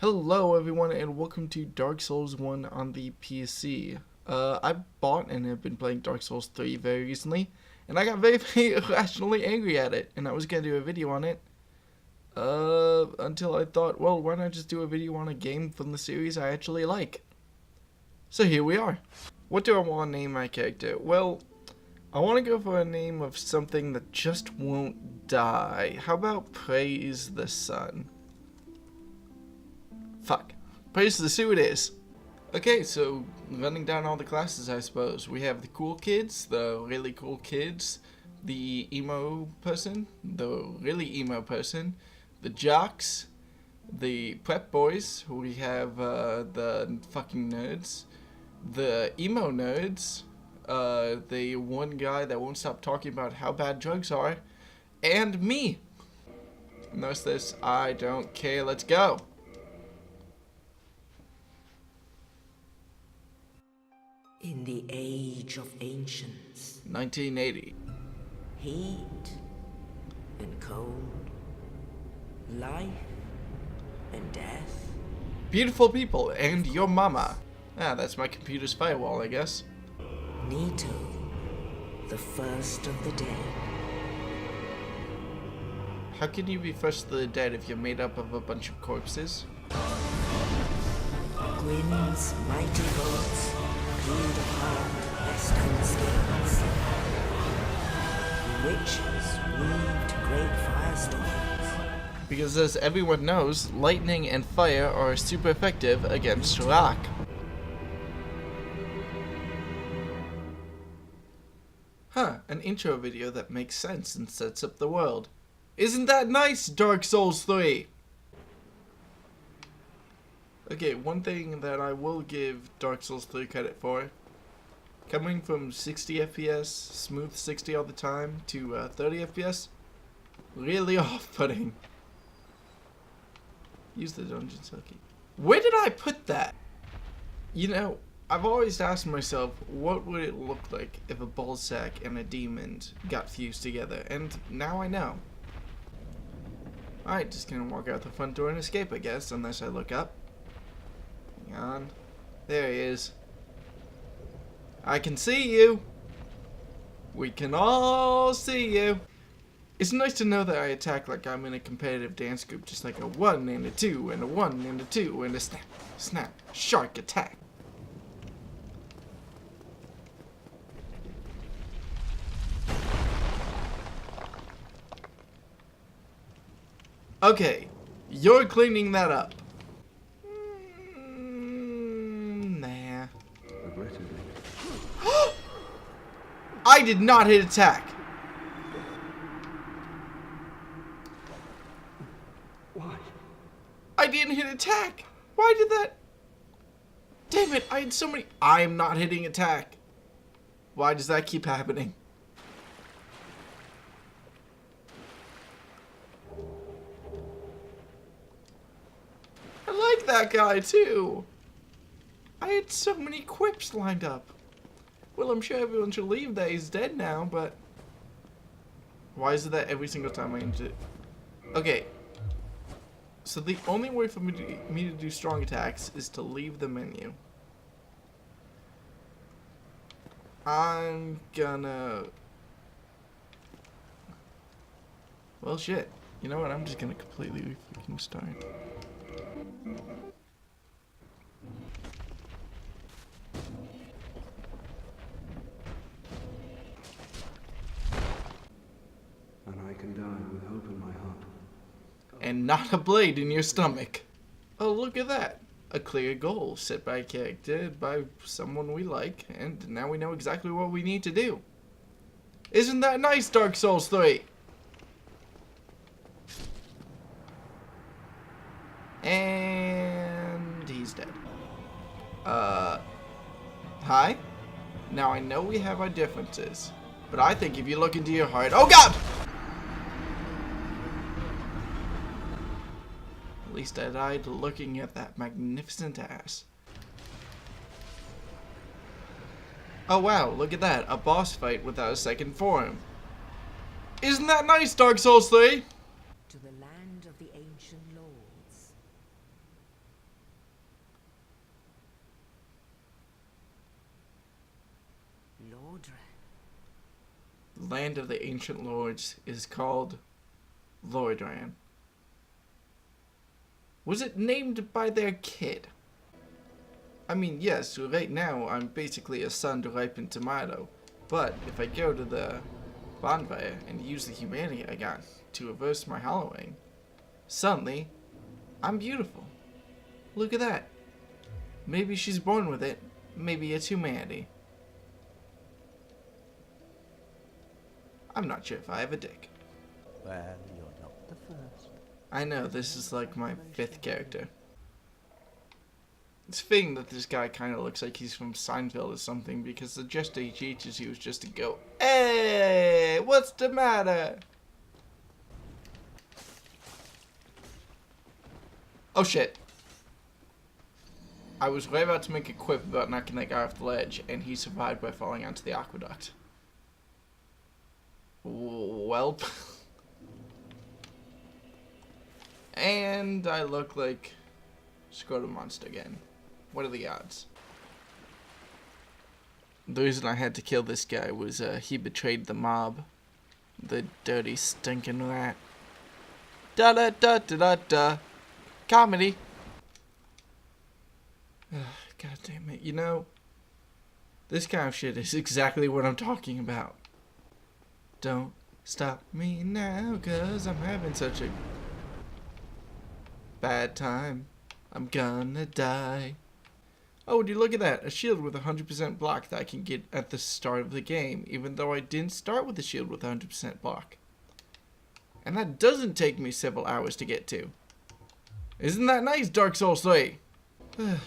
Hello everyone and welcome to Dark Souls 1 on the PC. I bought and have been playing Dark Souls 3 very recently, and I got very irrationally angry at it, and I was going to do a video on it, until I thought, well, why not just do a video on a game from the series I actually like? So here we are. What do I want to name my character? Well, I want to go for a name of something that just won't die. How about Praise the Sun? Fuck. Praise the Suit it is. Okay, so running down all the classes, I suppose. We have the cool kids, the really cool kids, the emo person, the really emo person, the jocks, the prep boys, we have the fucking nerds, the emo nerds, the one guy that won't stop talking about how bad drugs are, and me. Notice this, I don't care, let's go. In the age of ancients, 1980. heat and cold, life and death. Beautiful people, and your mama. Ah, that's my computer's firewall, I guess. Nito, the first of the dead. How can you be first of the dead if you're made up of a bunch of corpses? Gwyn's mighty bolts peeled apart their stone scales. Witches weaved great firestorms. Because as everyone knows, lightning and fire are super effective against rock. Huh, an intro video that makes sense and sets up the world. Isn't that nice, Dark Souls 3? Okay, one thing that I will give Dark Souls 3 credit for, coming from 60 FPS, smooth 60 all the time, to 30 FPS, really off-putting. Use the dungeon cell key. Where did I put that? You know, I've always asked myself, what would it look like if a ballsack and a demon got fused together, and now I know. Alright, just gonna walk out the front door and escape, I guess, unless I look up. Hang on. There he is. I can see you. We can all see you. It's nice to know that I attack like I'm in a competitive dance group, just like a 1 and a 2 and a 1 and a 2 and a snap, snap, shark attack. Okay, you're cleaning that up. Nah. I did not hit attack. Why? I didn't hit attack. Why did that? Damn it, I had so many. I am not hitting attack. Why does that keep happening? I like that guy too. I had so many quips lined up. Well, I'm sure everyone should leave that he's dead now, but why is it that every single time I enter it? Okay. So the only way for me to do strong attacks is to leave the menu. I'm gonna... Well, shit. You know what? I'm just gonna completely freaking start. And I can die with hope in my heart. And not a blade in your stomach. Oh, look at that. A clear goal set by a character by someone we like, and now we know exactly what we need to do. Isn't that nice, Dark Souls 3? And he's dead. Hi? Now I know we have our differences, but I think if you look into your heart... Oh God! At least I died looking at that magnificent ass. Oh wow, look at that. A boss fight without a second form. Isn't that nice, Dark Souls 3? To the land of the ancient lords. The land of the ancient lords is called Lordran. Was it named by their kid? I mean, yes, right now I'm basically a sun-ripened tomato, but if I go to the bonfire and use the humanity I got to reverse my hollowing, suddenly, I'm beautiful. Look at that. Maybe she's born with it, maybe it's humanity. I'm not sure if I have a dick. Well, you're not the first. I know, this is like my 5th character. It's fitting that this guy kind of looks like he's from Seinfeld or something, because the gesture he teaches you is just to go, "Hey, what's the matter?" Oh shit. I was right about to make a quip about knocking that guy off the ledge, and he survived by falling onto the aqueduct. Welp. And I look like Scrotum Monster again. What are the odds? The reason I had to kill this guy was he betrayed the mob. The dirty, stinking rat. Da da da da da da. Comedy. God damn it. You know, this kind of shit is exactly what I'm talking about. Don't stop me now, 'cause I'm having such a bad time. I'm gonna die. Oh, would you look at that? A shield with 100% block that I can get at the start of the game, even though I didn't start with a shield with 100% block. And that doesn't take me several hours to get to. Isn't that nice, Dark Souls 3? I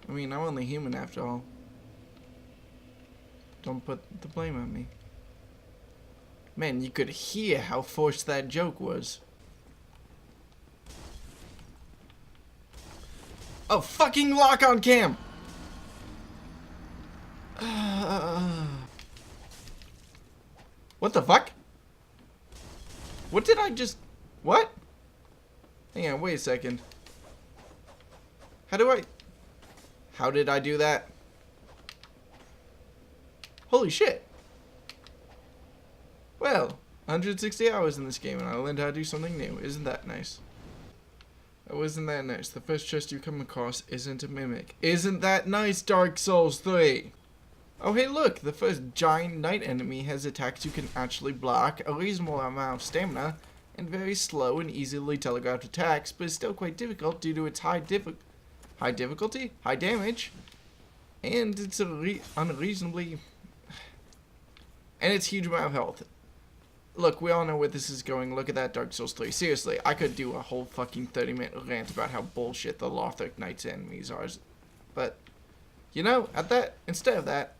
mean, I'm only human after all. Don't put the blame on me. Man, you could hear how forced that joke was. Oh, fucking lock on cam! What the fuck? What did I just... What? Hang on, wait a second. How did I do that? Holy shit. Well, 160 hours in this game and I learned how to do something new. Isn't that nice? Oh, isn't that nice? The first chest you come across isn't a mimic. Isn't that nice, Dark Souls 3? Oh, hey, look. The first giant knight enemy has attacks you can actually block, a reasonable amount of stamina, and very slow and easily telegraphed attacks, but is still quite difficult due to its high difficulty, high damage, and it's unreasonably... and its huge amount of health. Look, we all know where this is going. Look at that, Dark Souls 3. Seriously, I could do a whole fucking 30-minute rant about how bullshit the Lothric Knight's enemies are. But, you know, instead of that,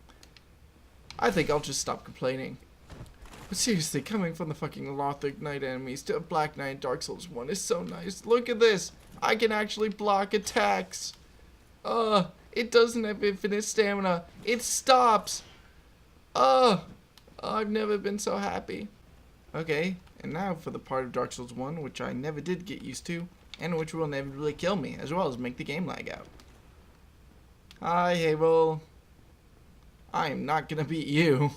I think I'll just stop complaining. But seriously, coming from the fucking Lothric Knight enemies to a Black Knight in Dark Souls 1 is so nice. Look at this. I can actually block attacks. It doesn't have infinite stamina. It stops. I've never been so happy. Okay, and now for the part of Dark Souls 1 which I never did get used to, and which will inevitably kill me, as well as make the game lag out. Hi, Havel. I am not gonna beat you.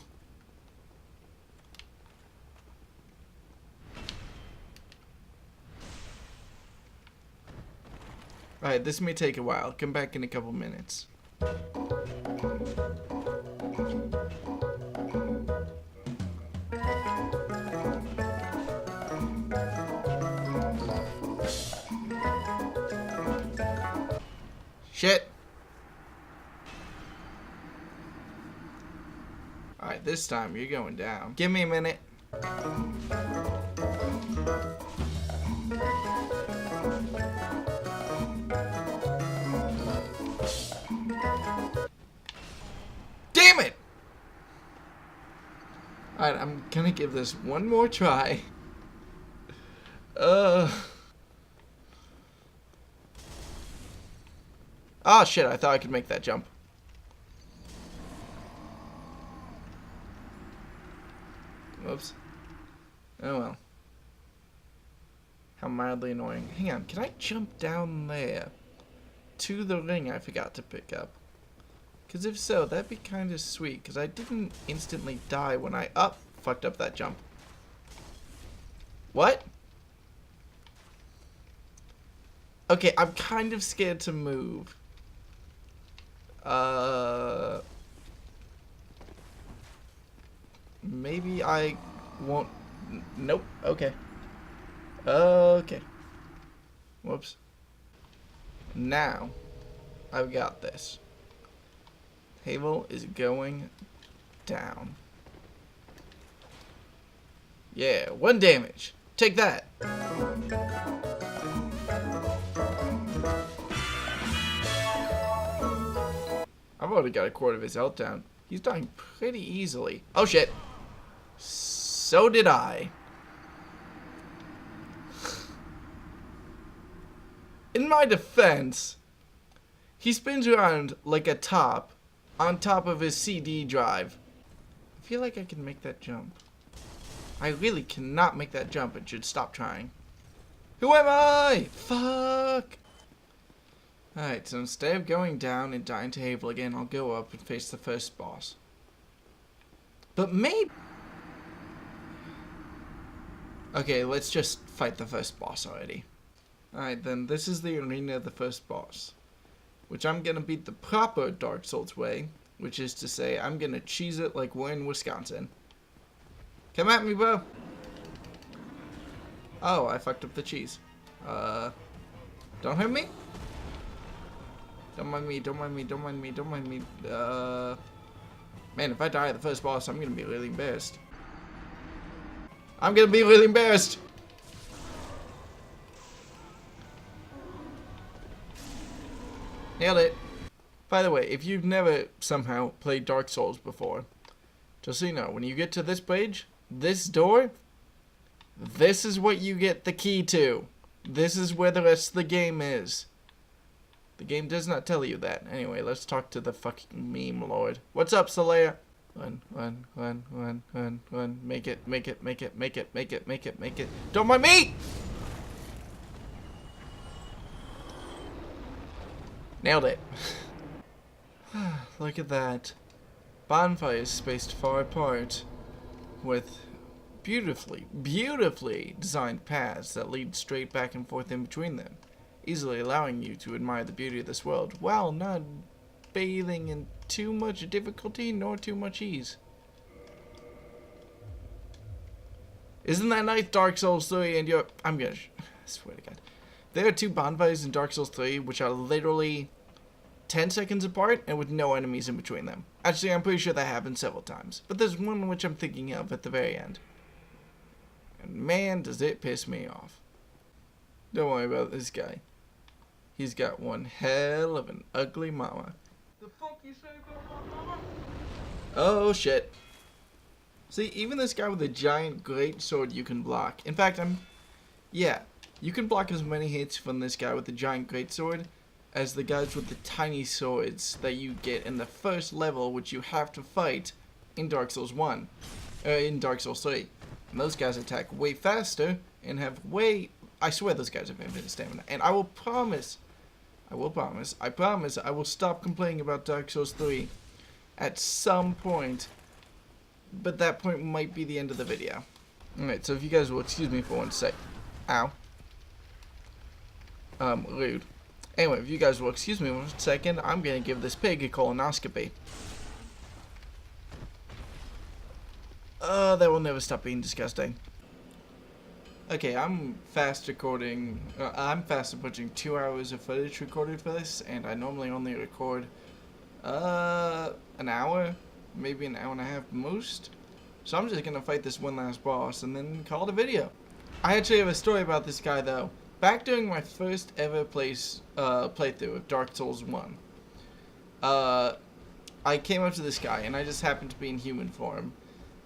Alright, this may take a while. Come back in a couple minutes. Shit. Alright, this time you're going down. Give me a minute. Damn it! Alright, I'm gonna give this one more try. Oh shit, I thought I could make that jump. Whoops. Oh well. How mildly annoying. Hang on, can I jump down there? To the ring I forgot to pick up. Because if so, that'd be kind of sweet. Because I didn't instantly die when I fucked up that jump. What? Okay, I'm kind of scared to move. Maybe I won't. Nope. Okay. Okay. Whoops. Now, I've got this. Table is going down. Yeah, 1 damage. Take that. I've already got a quarter of his health down. He's dying pretty easily. Oh shit. So did I. In my defense, he spins around like a top on top of his CD drive. I feel like I can make that jump. I really cannot make that jump and should stop trying. Who am I? Fuck. Alright, so instead of going down and dying to Havel again, I'll go up and face the first boss. But maybe... Okay, let's just fight the first boss already. Alright then, this is the arena of the first boss. Which I'm gonna beat the proper Dark Souls way. Which is to say, I'm gonna cheese it like we're in Wisconsin. Come at me, bro! Oh, I fucked up the cheese. Don't hurt me? Don't mind me, don't mind me, don't mind me, don't mind me. Man, if I die at the first boss, I'm gonna be really embarrassed. I'm gonna be really embarrassed! Nailed it. By the way, if you've never somehow played Dark Souls before, just so you know, when you get to this page, this door, this is what you get the key to. This is where the rest of the game is. The game does not tell you that. Anyway, let's talk to the fucking meme lord. What's up, Solaire? Run, run, run, run, run, run. Make it, make it, make it, make it, make it, make it, make it. Don't mind me! Nailed it. Look at that. Bonfires spaced far apart with beautifully, beautifully designed paths that lead straight back and forth in between them, easily allowing you to admire the beauty of this world while not bathing in too much difficulty nor too much ease. Isn't that nice, Dark Souls 3? And I'm gonna swear to God. There are 2 bonfires in Dark Souls 3 which are literally 10 seconds apart and with no enemies in between them. Actually, I'm pretty sure that happened several times, but there's one which I'm thinking of at the very end. And man, does it piss me off. Don't worry about this guy. He's got one hell of an ugly mama. The fuck you say about my mama? Oh shit. See, even this guy with a giant great sword you can block. In fact, yeah, you can block as many hits from this guy with the giant greatsword as the guys with the tiny swords that you get in the first level, which you have to fight in Dark Souls 1, in Dark Souls 3. And those guys attack way faster and have I swear those guys have infinite stamina. And I promise, I will stop complaining about Dark Souls 3 at some point, but that point might be the end of the video. Alright, so if you guys will excuse me for 1 sec. Ow. Rude. Anyway, if you guys will excuse me 1 second, I'm gonna give this pig a colonoscopy. That will never stop being disgusting. Okay, I'm fast recording. I'm fast approaching 2 hours of footage recorded for this, and I normally only record an hour, maybe an hour and a half most. So I'm just gonna fight this one last boss and then call it a video. I actually have a story about this guy though. Back during my first ever playthrough of Dark Souls 1, I came up to this guy and I just happened to be in human form,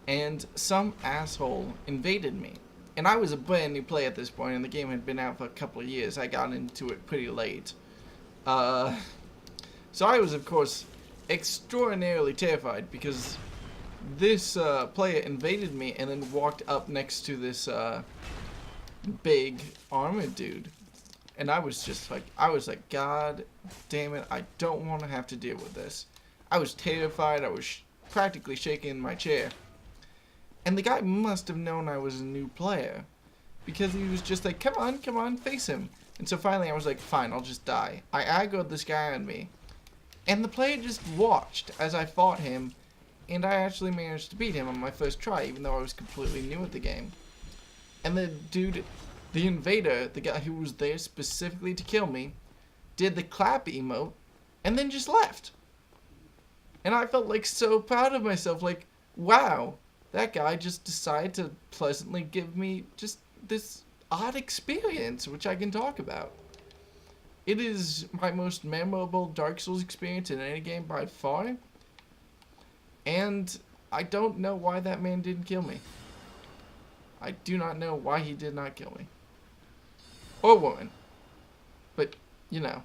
and some asshole invaded me. And I was a brand new player at this point, and the game had been out for a couple of years. I got into it pretty late. So I was, of course, extraordinarily terrified because this player invaded me and then walked up next to this big armored dude. And I was just like, God damn it, I don't want to have to deal with this. I was terrified. I was practically shaking in my chair. And the guy must have known I was a new player, because he was just like, come on, face him. And so finally I was like, fine, I'll just die. I aggroed this guy on me. And the player just watched as I fought him, and I actually managed to beat him on my first try, even though I was completely new at the game. And the dude, the invader, the guy who was there specifically to kill me, did the clap emote, and then just left. And I felt like so proud of myself, like, wow, that guy just decided to pleasantly give me just this odd experience, which I can talk about. It is my most memorable Dark Souls experience in any game by far. And I don't know why that man didn't kill me. I do not know why he did not kill me. Or woman. But, you know,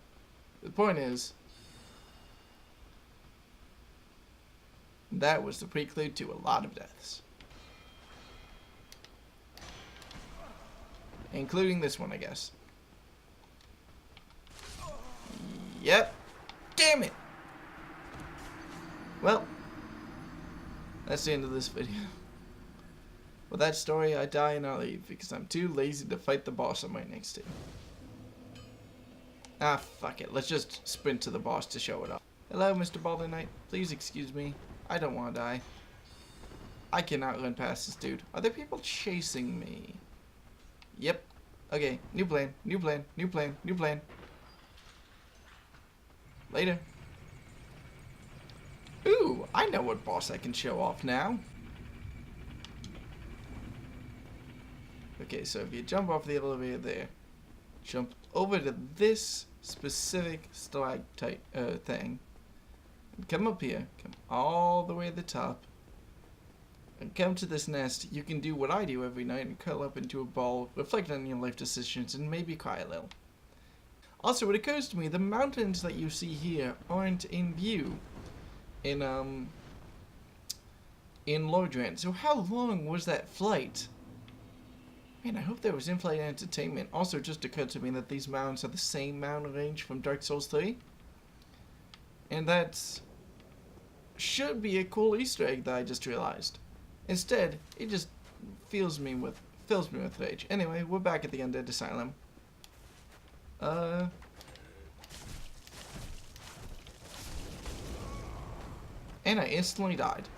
the point is, that was the prelude to a lot of deaths. Including this one, I guess. Yep. Damn it! Well, that's the end of this video. With that story, I die and I leave because I'm too lazy to fight the boss I'm right next to. Ah, fuck it. Let's just sprint to the boss to show it off. Hello, Mr. Baldwin Knight. Please excuse me. I don't want to die. I cannot run past this dude. Are there people chasing me? Yep. Okay, new plan, new plan, new plan, new plan. Later. Ooh, I know what boss I can show off now. Okay, so if you jump off the elevator there, jump over to this specific stalactite thing, and come up here, come all the way to the top, and come to this nest. You can do what I do every night and curl up into a ball, reflect on your life decisions, and maybe cry a little. Also, it occurs to me, the mountains that you see here aren't in view in Lordran. So how long was that flight? Man, I hope there was in-flight entertainment. Also, it just occurred to me that these mountains are the same mountain range from Dark Souls 3. And that should be a cool Easter egg that I just realized. Instead, it just fills me with rage. Anyway, we're back at the Undead Asylum. And I instantly died.